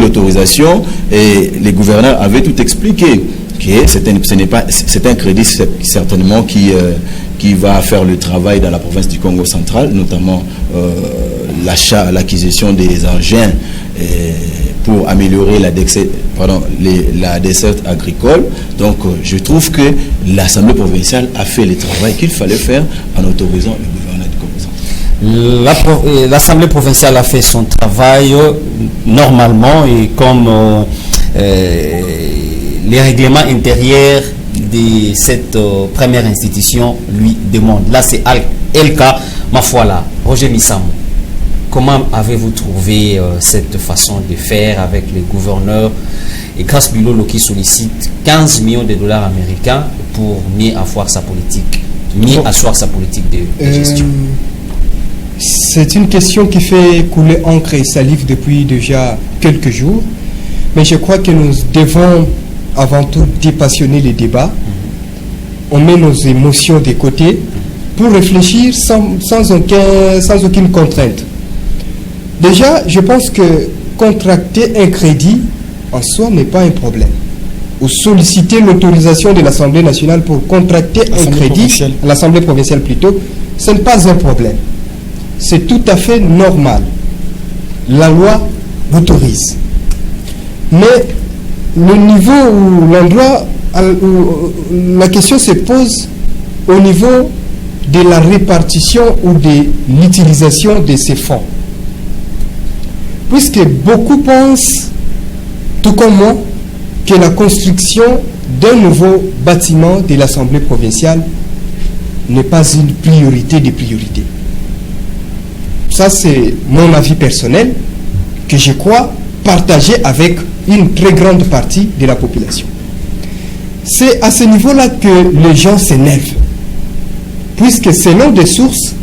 l'autorisation, et les gouverneurs avaient tout expliqué que c'est un crédit certainement qui va faire le travail dans la province du Congo central, notamment l'acquisition des engins pour améliorer la desserte agricole. Donc je trouve que l'Assemblée provinciale a fait le travail qu'il fallait faire en autorisant le gouverneur du Congo central. L'Assemblée provinciale a fait son travail normalement, et comme les règlements intérieurs de cette première institution lui demandent. Là, c'est LK, ma foi là. Roger Missamou, comment avez-vous trouvé cette façon de faire avec les gouverneurs et Grace Bilolo qui sollicite 15 millions de dollars américains pour mieux asseoir sa politique de gestion? C'est une question qui fait couler encre et salive depuis déjà quelques jours, mais je crois que nous devons avant tout dépassionner les débats. On met nos émotions de côté pour réfléchir sans aucune contrainte. Déjà, je pense que contracter un crédit en soi n'est pas un problème. Ou solliciter l'autorisation de l'Assemblée nationale pour contracter un crédit, à l'Assemblée provinciale plutôt, ce n'est pas un problème. C'est tout à fait normal. La loi l'autorise. Mais le niveau ou l'endroit où la question se pose au niveau de la répartition ou de l'utilisation de ces fonds. Puisque beaucoup pensent, tout comme moi, que la construction d'un nouveau bâtiment de l'Assemblée provinciale n'est pas une priorité des priorités. Ça, c'est mon avis personnel que je crois partager avec une très grande partie de la population. C'est à ce niveau-là que les gens s'énervent. Puisque selon des sources,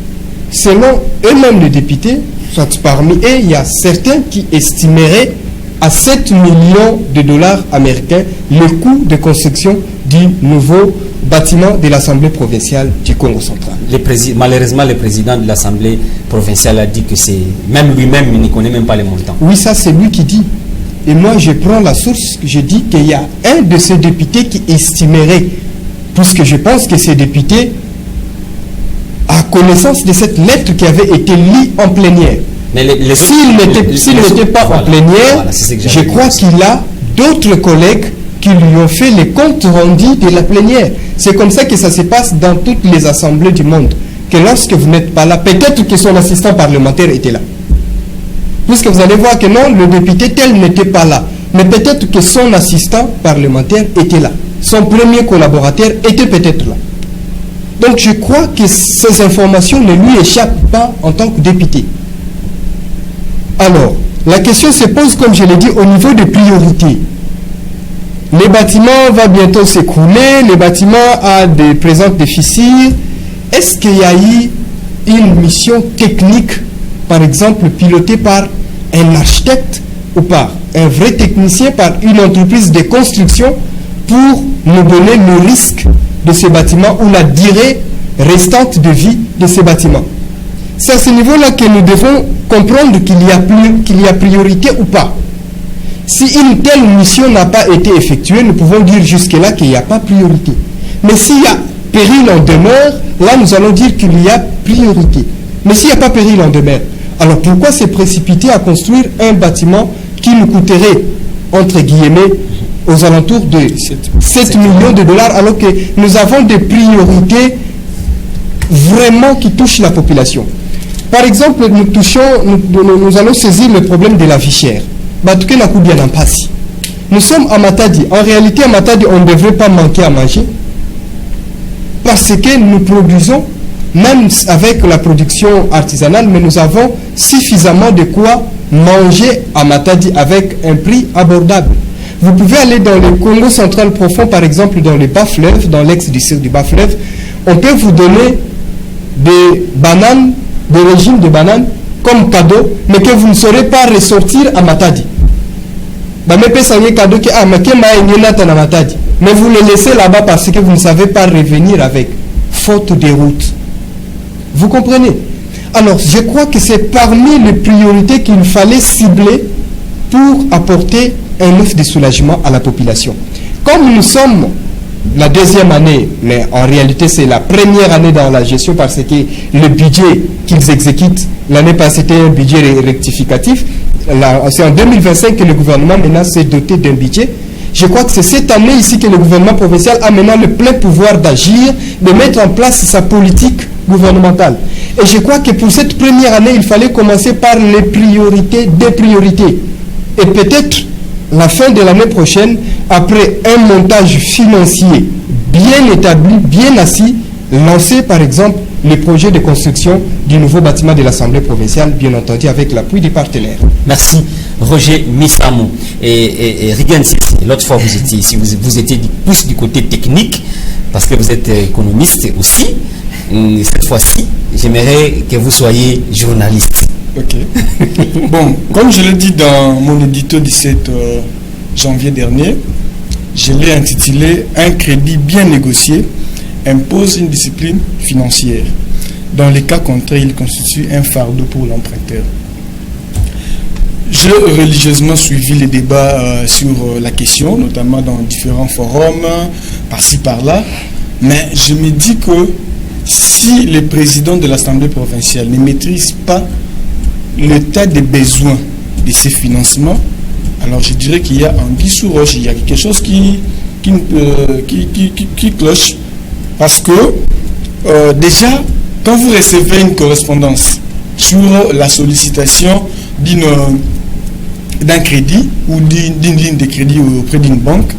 selon eux-mêmes les députés, soit parmi eux, il y a certains qui estimeraient à 7 millions de dollars américains le coût de construction du nouveau bâtiment de l'Assemblée provinciale du Congo central. Malheureusement, le président de l'Assemblée provinciale a dit que c'est... Même lui-même, il ne connaît même pas les montants. Oui, ça c'est lui qui dit. Et moi, je prends la source, je dis qu'il y a un de ces députés qui estimerait, puisque je pense que ces députés a connaissance de cette lettre qui avait été lue en plénière. S'il n'était pas en plénière, je crois qu'il a d'autres collègues qui lui ont fait les comptes rendus de la plénière. C'est comme ça que ça se passe dans toutes les assemblées du monde. Que lorsque vous n'êtes pas là, peut-être que son assistant parlementaire était là. Puisque vous allez voir que non, le député tel n'était pas là. Mais peut-être que son assistant parlementaire était là. Son premier collaborateur était peut-être là. Donc je crois que ces informations ne lui échappent pas en tant que député. Alors, la question se pose, comme je l'ai dit, au niveau des priorités. Les bâtiments vont bientôt s'écrouler, les bâtiments présentent des fissures. Est-ce qu'il y a eu une mission technique, par exemple, pilotée par un architecte ou par un vrai technicien, par une entreprise de construction pour nous donner le risque de ces bâtiments ou la durée restante de vie de ces bâtiments? C'est à ce niveau-là que nous devons comprendre qu'il y a priorité ou pas. Si une telle mission n'a pas été effectuée, nous pouvons dire jusque-là qu'il n'y a pas priorité. Mais s'il y a péril en demeure, là nous allons dire qu'il y a priorité. Mais s'il n'y a pas péril en demeure, alors pourquoi se précipiter à construire un bâtiment qui nous coûterait, entre guillemets, aux alentours de 7 millions de dollars, alors que nous avons des priorités vraiment qui touchent la population? Par exemple, nous allons saisir le problème de la vie chère. Nous sommes à Matadi. En réalité, à Matadi, on ne devrait pas manquer à manger parce que nous produisons, même avec la production artisanale, mais nous avons suffisamment de quoi manger à Matadi avec un prix abordable. Vous pouvez aller dans le Congo central profond, par exemple, dans le bas-fleuve, dans l'ex-district du bas-fleuve, on peut vous donner des bananes, des régimes de bananes comme cadeau, mais que vous ne saurez pas ressortir à Matadi. Mais vous le laissez là-bas parce que vous ne savez pas revenir avec, faute de route. Vous comprenez? Alors, je crois que c'est parmi les priorités qu'il fallait cibler pour apporter un offre de soulagement à la population. Comme nous sommes la deuxième année, mais en réalité c'est la première année dans la gestion parce que le budget qu'ils exécutent, l'année passée c'était un budget rectificatif, c'est en 2025 que le gouvernement maintenant s'est doté d'un budget. Je crois que c'est cette année ici que le gouvernement provincial a maintenant le plein pouvoir d'agir, de mettre en place sa politique gouvernementale. Et je crois que pour cette première année, il fallait commencer par les priorités des priorités. Et peut-être la fin de l'année prochaine, après un montage financier bien établi, bien assis, lancer par exemple le projet de construction du nouveau bâtiment de l'Assemblée provinciale, bien entendu avec l'appui des partenaires. Merci Roger Missamou. Et Rigan, l'autre fois vous étiez ici, vous étiez plus du côté technique, parce que vous êtes économiste aussi. Cette fois-ci, j'aimerais que vous soyez journaliste. Ok. Bon, comme je l'ai dit dans mon édito 17 janvier dernier, je l'ai intitulé « Un crédit bien négocié impose une discipline financière. Dans les cas contraires, il constitue un fardeau pour l'emprunteur. » J'ai religieusement suivi les débats sur la question, notamment dans différents forums, par-ci par-là, mais je me dis que si les présidents de l'Assemblée provinciale ne maîtrisent pas l'état des besoins de ces financements, alors je dirais qu'il y a anguille sous roche, il y a quelque chose qui cloche. Parce que déjà, quand vous recevez une correspondance sur la sollicitation d'un crédit ou d'une ligne de crédit auprès d'une banque,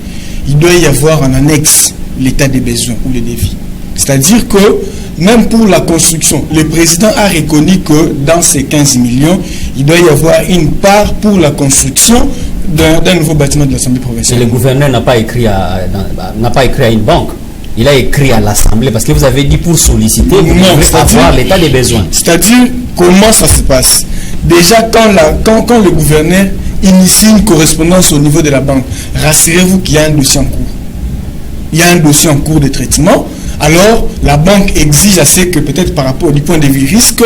il doit y avoir en annexe l'état des besoins ou les défis. C'est-à-dire que même pour la construction, le président a reconnu que dans ces 15 millions, il doit y avoir une part pour la construction d'un nouveau bâtiment de l'Assemblée provinciale. Et le gouverneur n'a pas écrit à une banque. Il a écrit à l'Assemblée parce que vous avez dit pour solliciter, vous devez avoir l'état des besoins. C'est-à-dire, comment ça se passe? Déjà, quand le gouverneur initie une correspondance au niveau de la banque, rassurez-vous qu'il y a un dossier en cours. Il y a un dossier en cours de traitement. Alors, la banque exige à ce que, peut-être par rapport du point de vue risque,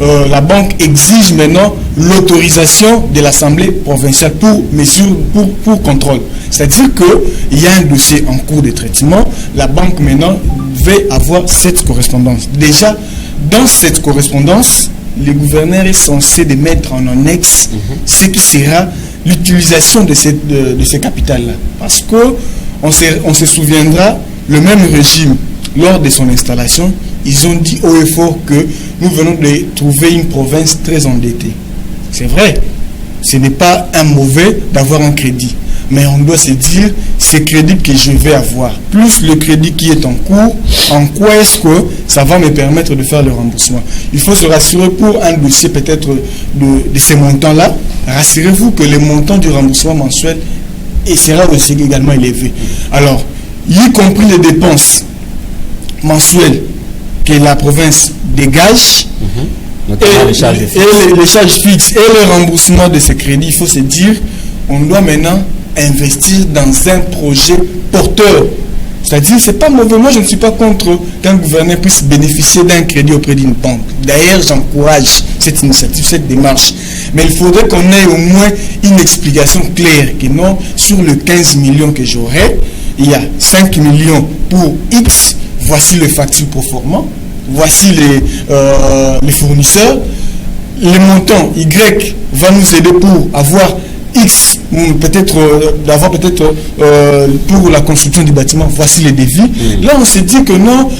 la banque exige maintenant l'autorisation de l'Assemblée provinciale pour contrôle. C'est-à-dire qu'il y a un dossier en cours de traitement, la banque maintenant veut avoir cette correspondance. Déjà, dans cette correspondance, le gouverneur est censé de mettre en annexe ce qui sera l'utilisation de ce capital-là. Parce qu'on se souviendra, le même régime, lors de son installation, ils ont dit haut et fort que nous venons de trouver une province très endettée. C'est vrai, ce n'est pas un mauvais d'avoir un crédit. Mais on doit se dire, ces crédits que je vais avoir, plus le crédit qui est en cours, en quoi est-ce que ça va me permettre de faire le remboursement? Il faut se rassurer pour un dossier peut-être de ces montants-là. Rassurez-vous que le montant du remboursement mensuel sera aussi également élevé. Alors, y compris les dépenses mensuelles que la province dégage, et les charges fixes et le remboursement de ces crédits, il faut se dire, on doit maintenant investir dans un projet porteur. C'est-à-dire, c'est pas mauvais. Moi, je ne suis pas contre qu'un gouverneur puisse bénéficier d'un crédit auprès d'une banque. D'ailleurs, j'encourage cette initiative, cette démarche. Mais il faudrait qu'on ait au moins une explication claire que non, sur le 15 millions que j'aurai, il y a 5 millions pour X, voici les factures proforma, voici les fournisseurs, les montants Y va nous aider pour avoir X, peut-être d'avoir peut-être pour la construction du bâtiment, voici les devis. Là, on se dit que non,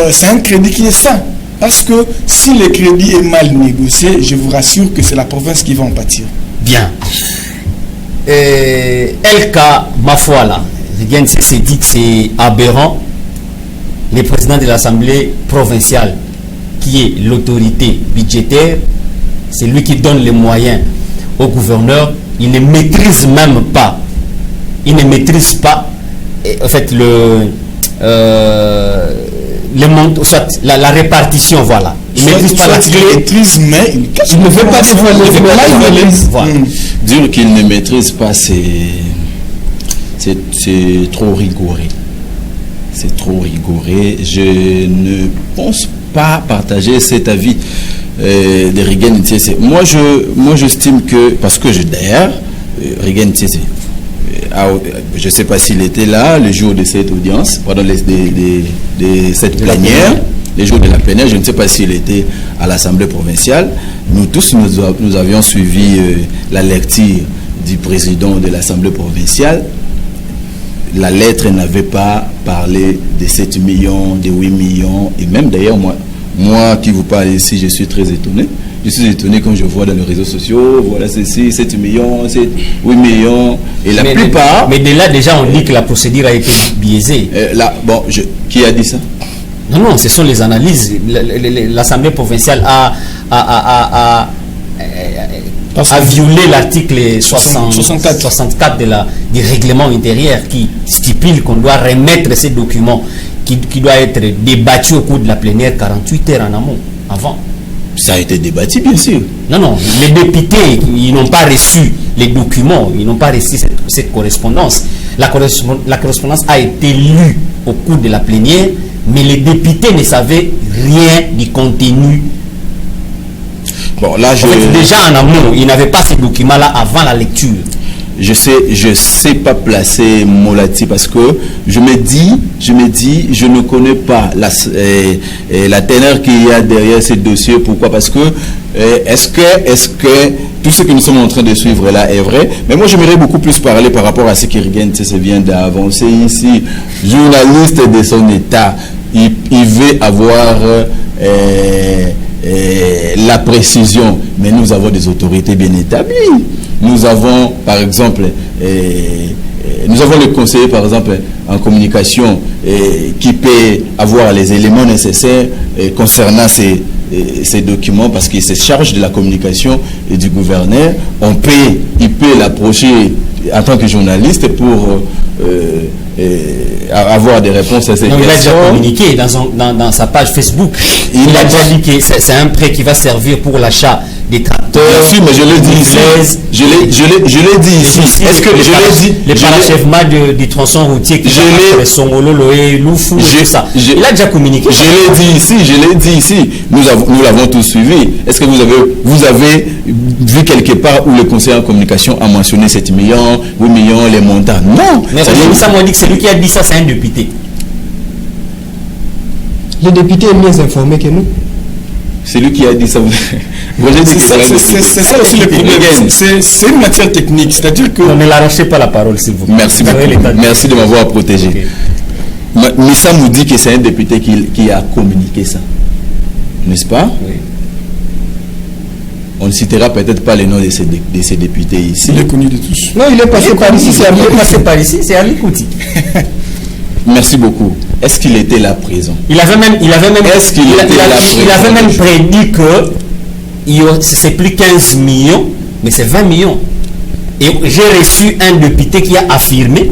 c'est un crédit qui est sain. Parce que si le crédit est mal négocié, je vous rassure que c'est la province qui va en pâtir. Bien. LK, ma foi là, c'est dit que c'est aberrant. Le président de l'Assemblée provinciale, qui est l'autorité budgétaire, c'est lui qui donne les moyens au gouverneur. Il ne maîtrise même pas. Il ne maîtrise pas, en fait, la répartition, voilà. Il ne maîtrise pas la clé. Mais il ne veut pas dévoiler. Voilà. Dire qu'il ne maîtrise pas, c'est trop rigoureux. C'est trop rigoureux. Je ne pense pas partager cet avis de Rigen Ntiese. Moi, j'estime que, parce que d'ailleurs, Rigen Ntiese, je ne sais pas s'il était là le jour de cette audience, pendant de cette plénière, les jours de la plénière, je ne sais pas s'il était à l'Assemblée provinciale. Nous tous, nous avions suivi la lecture du président de l'Assemblée provinciale. La lettre n'avait pas parlé de 7 millions, de 8 millions, et même d'ailleurs, moi qui vous parle ici, je suis très étonné. Je suis étonné quand je vois dans les réseaux sociaux, voilà ceci, 7 millions, 8 millions, et la plupart... Mais de là, déjà, on dit que la procédure a été biaisé. Qui a dit ça? Non, ce sont les analyses. L'Assemblée provinciale a violé l'article 64 du règlement intérieur qui stipule qu'on doit remettre ces documents qui doit être débattu au cours de la plénière 48 heures en amont, avant. Ça a été débattu, bien sûr. Non, les députés, ils n'ont pas reçu les documents, ils n'ont pas reçu cette correspondance. La correspondance a été lue au cours de la plénière, mais les députés ne savaient rien du contenu. Bon, là, déjà en amont, ils n'avaient pas ces documents-là avant la lecture. Je sais pas placer Molati parce que je me dis, je ne connais pas la teneur qu'il y a derrière ce dossier. Pourquoi? Parce que est-ce que tout ce que nous sommes en train de suivre là est vrai? Mais moi, j'aimerais beaucoup plus parler par rapport à ce qui vient d'avancer ici. Journaliste de son état, il veut avoir la précision, mais nous avons des autorités bien établies. Nous avons, par exemple, nous avons le conseiller, par exemple, en communication, qui peut avoir les éléments nécessaires concernant ces documents, parce qu'il se charge de la communication et du gouverneur. Il peut l'approcher en tant que journaliste pour avoir des réponses à ces questions. Il a déjà communiqué dans sa page Facebook. Il a déjà dit que c'est un prêt qui va servir pour l'achat des tracteurs. Bien sûr, mais je l'ai dit ici. Je l'ai dit ici. Est-ce que je l'ai dit? Les parachèvements du tronçon routier qui les Songolo, Loé, Loufou, tout ça. Il a déjà communiqué. Je l'ai dit ici. Nous l'avons tous suivi. Est-ce que vous avez vu quelque part où le conseiller en communication a mentionné 7 millions, 8 millions, les montants? Non. Mais ça m'a dit que c'est lui qui a dit ça, c'est un député. Le député est mieux informé que nous. C'est lui qui a dit ça. C'est ça aussi le problème. C'est une matière technique. C'est-à-dire que... Ne l'arrachez pas la parole, s'il vous plaît. Merci beaucoup. Merci de m'avoir protégé. Okay. Mais ça nous dit que c'est un député qui a communiqué ça. N'est-ce pas? Oui. On ne citera peut-être pas les noms de ces députés ici. Il est connu de tous. Non, il est passé par ici, c'est Il est passé par ici, c'est Ali Kouti. Merci beaucoup. Est-ce qu'il était là présent? Il avait même prédit que c'est plus 15 millions, mais c'est 20 millions. Et j'ai reçu un député qui a affirmé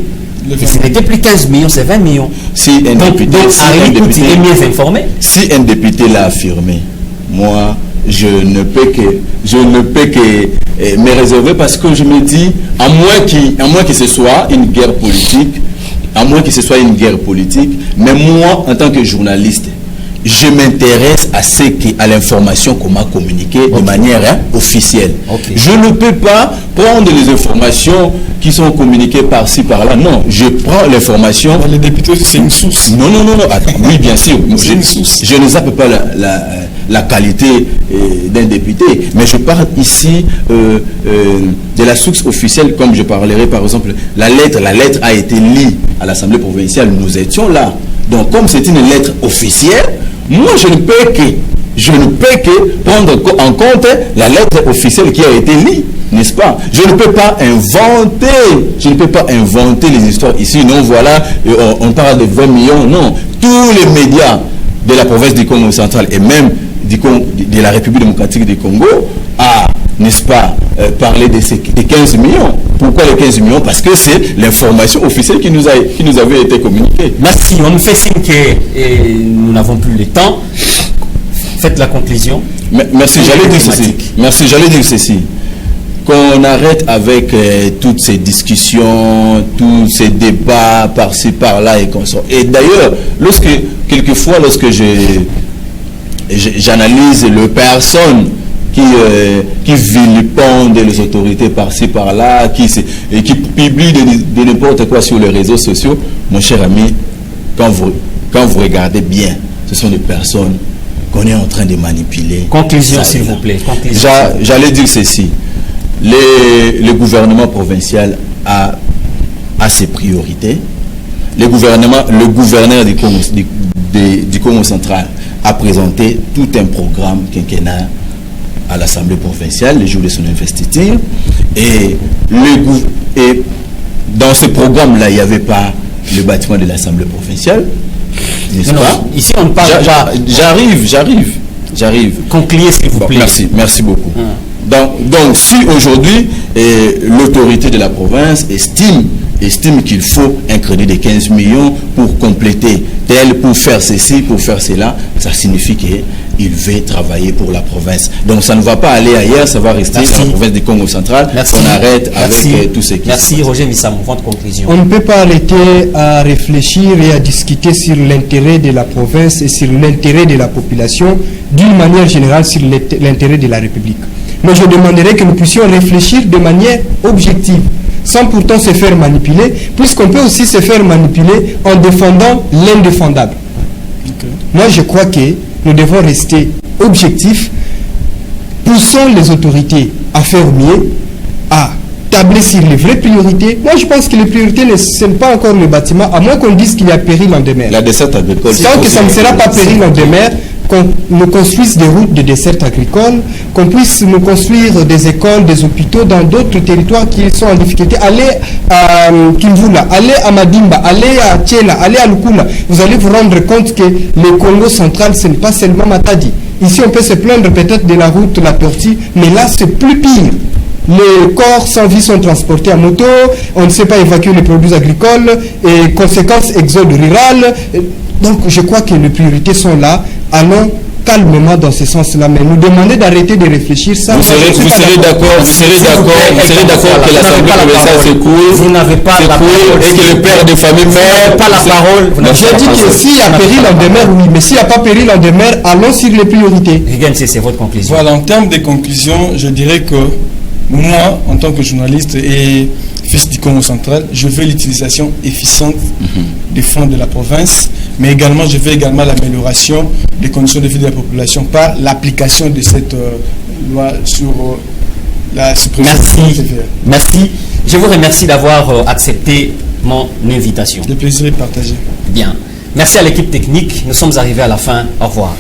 que ce n'était plus 15 millions, c'est 20 millions. Si un député, Ali Kouti est mieux informé. Si un député l'a affirmé, moi, je ne peux que me réserver, parce que je me dis, à moins que ce soit une guerre politique, mais moi, en tant que journaliste, je m'intéresse à l'information qu'on m'a communiquée de manière officielle. Je ne peux pas prendre les informations qui sont communiquées par-ci, par-là. Non, je prends l'information. Les députés, c'est une source. Non. Attends, oui, bien sûr. Je ne zappe pas la qualité d'un député, mais je parle ici de la source officielle, comme je parlerai par exemple, la lettre a été lue à l'Assemblée provinciale, nous étions là. Donc comme c'est une lettre officielle, moi je ne peux que prendre en compte la lettre officielle qui a été lue, n'est-ce pas? Je ne peux pas inventer les histoires ici. Non, voilà, on parle de 20 millions, non. Tous les médias de la province du Congo central et même de la République démocratique du Congo a, n'est-ce pas, parlé de 15 millions. Pourquoi les 15 millions? Parce que c'est l'information officielle qui nous avait été communiquée. Merci. On nous fait signe que nous n'avons plus le temps. Faites la conclusion. Merci, j'allais dire ceci. Qu'on arrête avec toutes ces discussions, tous ces débats par-ci, par-là et qu'on sort. Et d'ailleurs, quelquefois, lorsque j'analyse les personnes qui vilipendent les autorités par-ci, par-là, qui publient de n'importe quoi sur les réseaux sociaux, mon cher ami, quand vous regardez bien, ce sont des personnes qu'on est en train de manipuler. Conclusion, s'il vous plaît. J'allais dire ceci. Le gouvernement provincial a ses priorités. Le gouverneur du Congo central a présenté tout un programme quinquennal à l'Assemblée provinciale le jour de son investiture. Et dans ce programme-là, il n'y avait pas le bâtiment de l'Assemblée provinciale. N'est-ce pas? Ici, on parle. J'arrive. Concluez, s'il vous plaît. Merci beaucoup. Donc, si aujourd'hui, l'autorité de la province estime qu'il faut un crédit de 15 millions pour compléter pour faire ceci, pour faire cela, ça signifie qu'il veut travailler pour la province. Donc ça ne va pas aller ailleurs, ça va rester dans la province du Congo central. On arrête avec tout ce qui se passe. Merci Roger Missam, votre conclusion. On ne peut pas arrêter à réfléchir et à discuter sur l'intérêt de la province et sur l'intérêt de la population, d'une manière générale sur l'intérêt de la République. Mais je demanderais que nous puissions réfléchir de manière objective, sans pourtant se faire manipuler, puisqu'on peut aussi se faire manipuler en défendant l'indéfendable. Moi, je crois que nous devons rester objectifs, poussons les autorités à faire mieux, à tabler sur les vraies priorités. Moi, je pense que les priorités ne sont pas encore le bâtiment, à moins qu'on dise qu'il y a péril en demeure. La desserte agricole. Tant que ça ne sera pas péril en demeure, qu'on nous construise des routes de desserte agricole, qu'on puisse nous construire des écoles, des hôpitaux dans d'autres territoires qui sont en difficulté. Allez à Kimvula, allez à Madimba, allez à Tchela, allez à Lukula. Vous allez vous rendre compte que le Congo central, ce n'est pas seulement Matadi. Ici, on peut se plaindre peut-être de la route La Tortue, mais là, c'est plus pire. Les corps sans vie sont transportés à moto, on ne sait pas évacuer les produits agricoles, et conséquences, exode rural. Donc, je crois que les priorités sont là. Allons calmement dans ce sens-là, mais nous demander d'arrêter de réfléchir ça. Vous serez d'accord que l'Assemblée provinciale s'écoule. Vous n'avez pas la parole. Et que le père de famille meurt. Pas la parole. J'ai dit que s'il y a péril en demeure, oui, mais s'il n'y a pas péril en demeure, allons sur les priorités. C'est votre conclusion. Voilà, en termes de conclusion, je dirais que moi, en tant que journaliste et fils du Congo central, je veux l'utilisation efficiente des fonds de la province, mais également je veux également l'amélioration des conditions de vie de la population par l'application de cette loi sur la suppression de TVA. Merci. Je vous remercie d'avoir accepté mon invitation. Le plaisir est partagé. Bien. Merci à l'équipe technique. Nous sommes arrivés à la fin. Au revoir.